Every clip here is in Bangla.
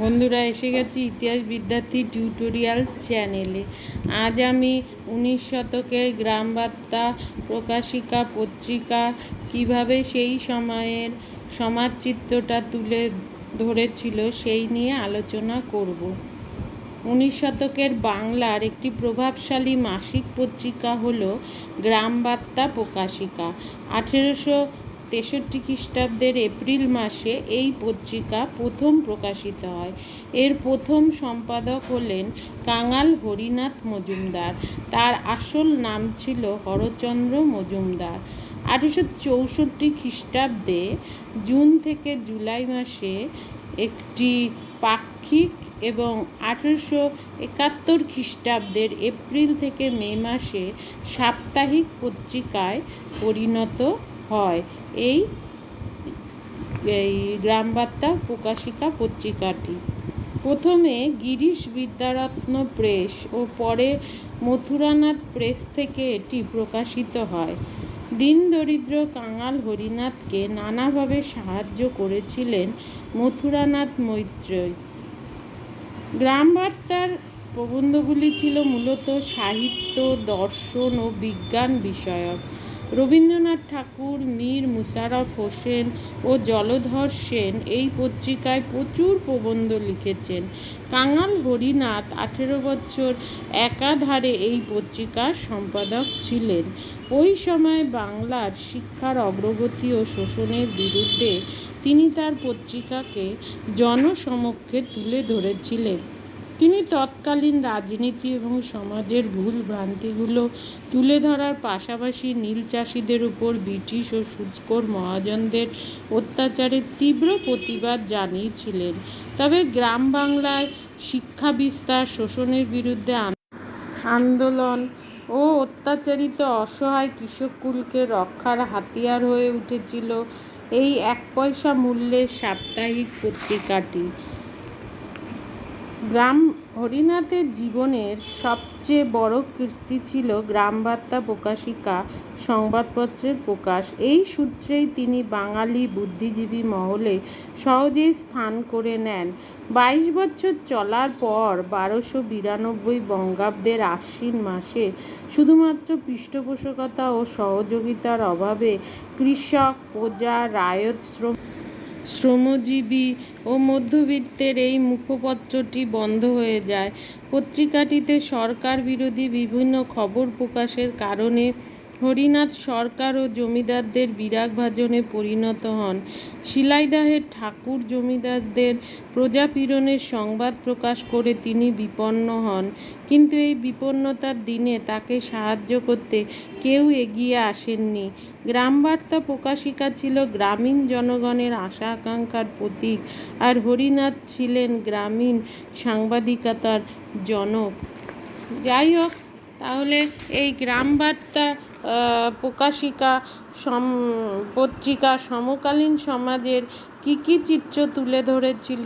বন্ধুরা, এসে গেছি ইতিহাস বিদ্যার্থী টিউটোরিয়াল চ্যানেলে। আজ আমি 19 শতকের গ্রামবার্তা প্রকাশিকা পত্রিকা কিভাবে সেই সময়ের সমাজচিত্রটা তুলে ধরেছিল সেই নিয়ে আলোচনা করব। 19 শতকের বাংলার একটি প্রভাবশালী মাসিক পত্রিকা হলো গ্রামবার্তা প্রকাশিকা। 1863 খ্রিস্টাব্দের এপ্রিল মাসে এই পত্রিকা প্রথম প্রকাশিত হয়। এর প্রথম সম্পাদক হলেন কাঙাল হরিনাথ মজুমদার। তার আসল নাম ছিল হরচন্দ্র মজুমদার। 1864 খ্রিস্টাব্দে জুন থেকে জুলাই মাসে একটি পাক্ষিক এবং 1871 খ্রিস্টাব্দের এপ্রিল থেকে মে মাসে সাপ্তাহিক পত্রিকায় পরিণত হয় এই গ্রামবার্তা প্রকাশিকা পত্রিকাটি। প্রথমে গিরিশ বিদ্যারত্ন প্রেস ও পরে মথুরানাথ প্রেস থেকে এটি প্রকাশিত হয়। দিন দরিদ্র কাঙাল হরিনাথকে নানাভাবে সাহায্য করেছিলেন মথুরানাথ মৈত্রেয়। গ্রামবার্তার প্রবন্ধগুলি ছিল মূলত সাহিত্য, দর্শন ও বিজ্ঞান বিষয়ক। রবীন্দ্রনাথ ঠাকুর, মীর মুশারফ হোসেন ও জলধর সেন এই পত্রিকায় প্রচুর প্রবন্ধ লিখেছেন। কাঙাল হরিনাথ 18 বছর একাধারে এই পত্রিকার সম্পাদক ছিলেন। ওই সময় বাংলার শিক্ষার অগ্রগতি ও শোষণের বিরুদ্ধে তিনি তার পত্রিকাকে জনসমক্ষে তুলে ধরেছিলেন। তিনি তৎকালীন রাজনীতি এবং সমাজের ভুল ভ্রান্তিগুলো তুলে ধরার পাশাপাশি নীল চাষিদের উপর ব্রিটিশ ও সুদখোর মহাজনদের অত্যাচারের তীব্র প্রতিবাদ জানিয়েছিলেন। তবে গ্রাম বাংলায় শিক্ষা বিস্তার, শোষণের বিরুদ্ধে আন্দোলন ও অত্যাচারিত অসহায় কৃষককুলকে রক্ষার হাতিয়ার হয়ে উঠেছিল এই 1 পয়সা মূল্যের সাপ্তাহিক পত্রিকাটি। হরিনাথের জীবনের সবচেয়ে বড় কীর্তি ছিল গ্রামবার্তা প্রকাশিকা সংবাদপত্রের প্রকাশ। এই সূত্রেই তিনি বাঙালি বুদ্ধিজীবী মহলে সহজেই স্থান করে নেন। 22 বছর চলার পর 1292 বঙ্গাব্দের আশ্বিন মাসে শুধুমাত্র পৃষ্ঠপোষকতা ও সহযোগিতার অভাবে কৃষক, প্রজা, রায়ত, শ্রমজীবী ও মধ্যবিত্তের এই মুখপত্রটি বন্ধ হয়ে যায়। পত্রিকাটিতে সরকার বিরোধী বিভিন্ন খবর প্রকাশের কারণে হরিনাথ সরকার ও জমিদারদের বিরাগভাজনে পরিণত হন। শিলাইদহের ঠাকুর জমিদারদের প্রজাপীড়নের সংবাদ প্রকাশ করে তিনি বিপন্ন হন, কিন্তু এই বিপন্নতার দিনে তাকে সাহায্য করতে কেউ এগিয়ে আসেননি। গ্রামবার্তা প্রকাশিকা ছিল গ্রামীণ জনগণের আশা আকাঙ্ক্ষার প্রতীক, আর হরিনাথ ছিলেন গ্রামীণ সাংবাদিকতার জনক। যাই হোক, তাহলে এই গ্রামবার্তা প্রকাশিকা পত্রিকা সমকালীন সমাজের কী কী চিত্র তুলে ধরেছিল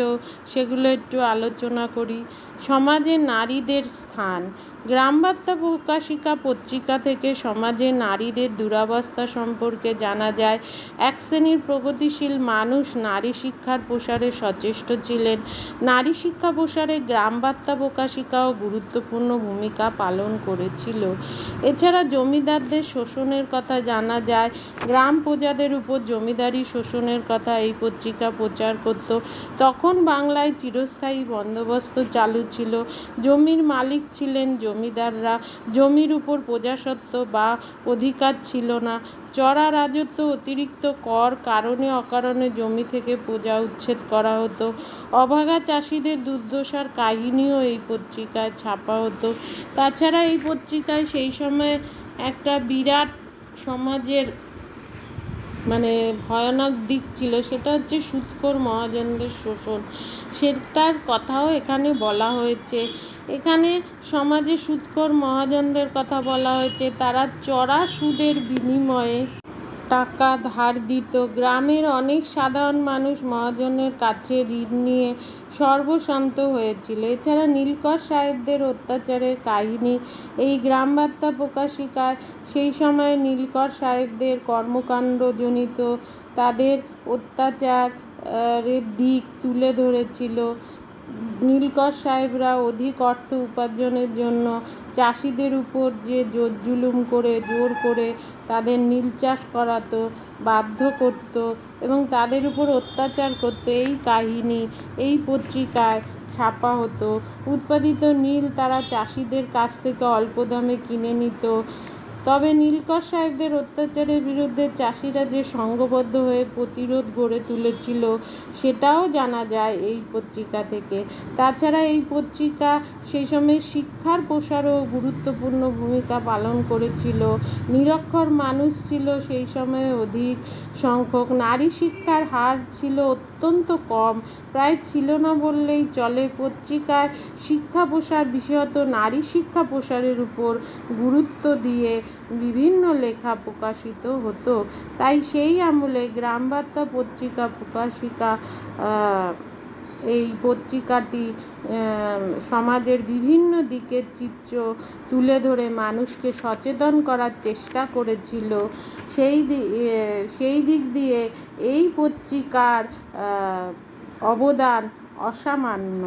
সেগুলো একটু আলোচনা করি। সমাজে নারীদের স্থান। গ্রামবার্তা প্রকাশিকা পত্রিকা থেকে সমাজে নারীদের দুরবস্থা সম্পর্কে জানা যায়। এক শ্রেণীর প্রগতিশীল মানুষ নারী শিক্ষার প্রসারে সচেষ্ট ছিলেন। নারী শিক্ষা প্রসারে গ্রামবার্তা প্রকাশিকাও গুরুত্বপূর্ণ ভূমিকা পালন করেছিল। এছাড়া জমিদারদের শোষণের কথা জানা যায়। গ্রাম প্রজাদের উপর জমিদারি শোষণের কথা এই পত্রিকা প্রচার করত। তখন বাংলায় চিরস্থায়ী বন্দোবস্ত চালু ছিল। জমির মালিক ছিলেন জমিদাররা। জমির উপর প্রজাস্বত্ব বা অধিকার ছিল না। চড়া রাজত্ব, অতিরিক্ত কর, কারণে অকারণে জমি থেকে প্রজা উচ্ছেদ করা হতো। অভাগা চাষিদের দুর্দশার কাহিনীও এই পত্রিকায় ছাপা হতো। তাছাড়া এই পত্রিকায় সেই সময় একটা বিরাট সমাজের ভয়ানক দিক ছিল, সেটা হচ্ছে সুদখোর মহাজনদের শোষণ। সেটার কথাও এখানে বলা হয়েছে। এখানে সমাজে সুদখোর মহাজনদের কথা বলা হয়েছে। তারা চড়া সুদের বিনিময়ে টাকা ধার দিত। গ্রামের অনেক সাধারণ মানুষ মহাজনের কাছে ঋণ নিয়ে সর্বশান্ত হয়েছিল। এছাড়া নীলকর সাহেবদের অত্যাচারের কাহিনী এই গ্রামবার্তা প্রকাশিকায় সেই সময় নীলকর সাহেবদের কর্মকাণ্ডজনিত তাদের অত্যাচারের দিক তুলে ধরেছিল। নীলকর সাহেবরা অধিক অর্থ উপার্জনের জন্য চাষিদের উপর যে জোর করে তাদের নীল চাষ করাতো, বাধ্য করত এবং তাদের উপর অত্যাচার করত, এই কাহিনী এই পত্রিকায় ছাপা হতো। উৎপাদিত নীল তারা চাষিদের কাছ থেকে অল্প দামে কিনে নিত। তবে নীলকর সাহেবদের অত্যাচারের বিরুদ্ধে চাষিরা যে সংঘবদ্ধ হয়ে প্রতিরোধ গড়ে তুলেছিল সেটাও জানা যায় এই পত্রিকা থেকে। তাছাড়া এই পত্রিকা সেই সময় শিক্ষার প্রসারেও গুরুত্বপূর্ণ ভূমিকা পালন করেছিল। নিরক্ষর মানুষ ছিল সেই সময়ে অধিক সংখ্যক, নারী শিক্ষার হার ছিল অত্যন্ত কম, প্রায় ছিল না বললেই চলে। পত্রিকায় শিক্ষা প্রসার, বিশেষত নারী শিক্ষা প্রসারের উপর গুরুত্ব দিয়ে বিভিন্ন লেখা প্রকাশিত হতো। তাই সেই আমলে গ্রামবার্তা পত্রিকা প্রকাশিকা এই পত্রিকাটি সমাজের বিভিন্ন দিকের চিত্র তুলে ধরে মানুষকে সচেতন করার চেষ্টা করেছিল। সেই দিক দিয়ে এই পত্রিকার অবদান অসামান্য।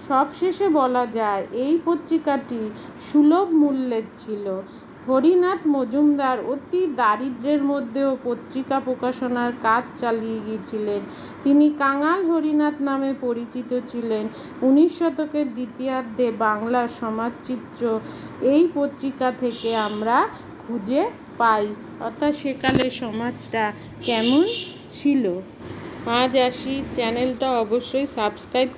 সবশেষে বলা যায় এই পত্রিকাটি সুলভ মূল্যের ছিল। হরিনাথ মজুমদার অতি দারিদ্র্যের মধ্যেও পত্রিকা প্রকাশনার কাজ চালিয়ে গিয়েছিলেন। তিনি কাঙাল হরিনাথ নামে পরিচিত ছিলেন। 19 শতকের দ্বিতীয়ার্ধে বাংলার সমাজচিত্র এই পত্রিকা থেকে আমরা খুঁজে পাই, অর্থাৎ সেকালের সমাজটা কেমন ছিল। আজ আসি, চ্যানেলটা অবশ্যই সাবস্ক্রাইব